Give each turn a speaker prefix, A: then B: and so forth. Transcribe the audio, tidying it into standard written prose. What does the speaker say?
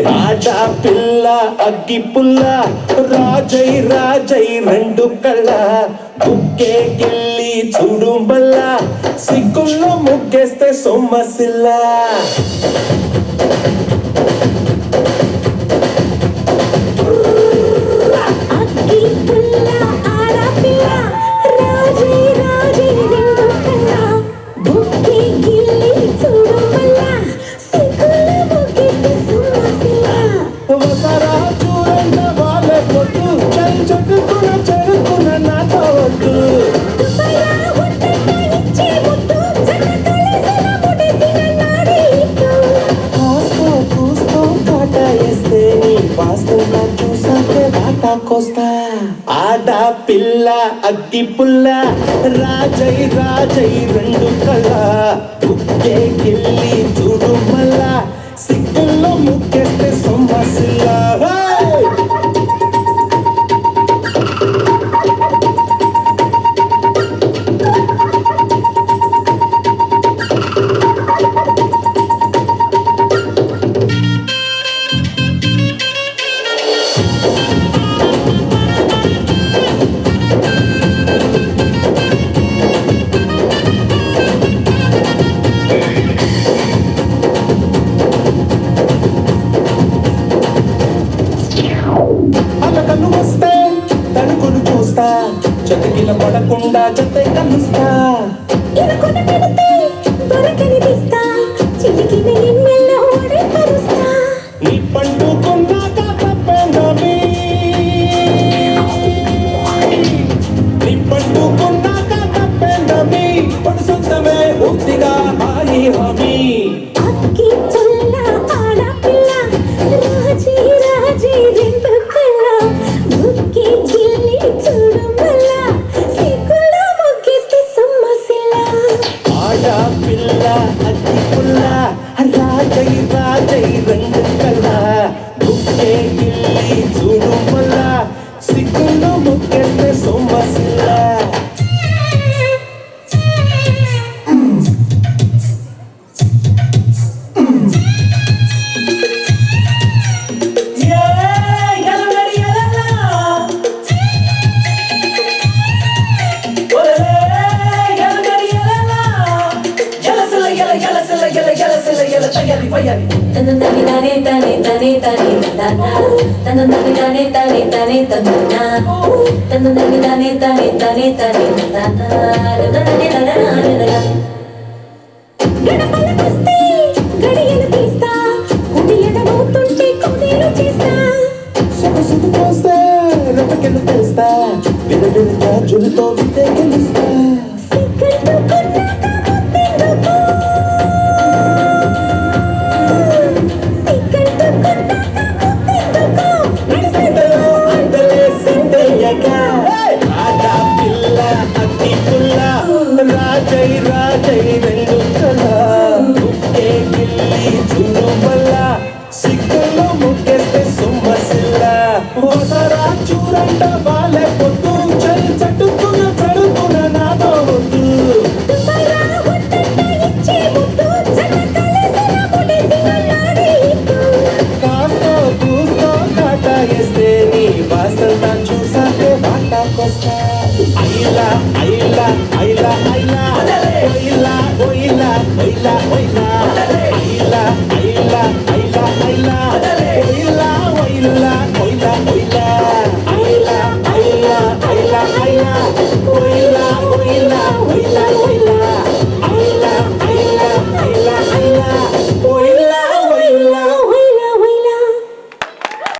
A: ఆడ పిల్ల అగ్గి పుల్ల రాజై రాజై రెండు కళ్ళ బుక్కే గిల్లి చూడు మల్లా సిగ్గుల్లో ముగ్గేస్తే సొమ్మసిల్లా ఆడ పిల్ల అగ్గి పుల్ల రాజై రాజై రెండు కళ్ళ బుక్కే గిల్లి చూడు మల్లా సిగ్గుల్లో ముక్కేస్తే సొమ్మసిల్లా అలకలు వస్తే తణుకులు చూస్తా చతికిల పడకుండా జత కలుస్తా నీ పండుకున్నాక తప్పేందమి నీ పండుకున్నాక తప్పేందమి పడు సొంతమే ఉత్తిగా హాయి హామీ పిల్ల అగ్గి పుల్ల రాజై రాజై రెండు కళ్ళ బుక్కే గిల్లి చూడు మల్లా సిగ్గుల్లో ముక్కేస్తే సొమ్మసిల్లా జులతో వితే గెలుస్తా రాజై రాజై రెండు కళ్ళ బుక్కే గిల్లి చూడు మల్లా సిగ్గుల్లో ముగ్గేస్తే సొమ్మసిల్లా ఓసరా చూరంట బాలే పొద్దు చలి చట్టుకున్న చడుకున్న నాతో వద్దు కాస్తో కూస్తో కాటా వేస్తే నీ వాసంతా చూసాకే బాటాకొస్తా ఐలా ఐలా ఐలా ఐలా ఓయిలా ఓయిలా ఓయిలా ఓయిలా ఐలా ఐలా ఐలా ఐలా ఓయిలా ఓయిలా ఓయిలా ఓయిలా ఐలా ఐలా ఐలా ఐలా ఓయిలా ఓయిలా ఓయిలా ఓయిలా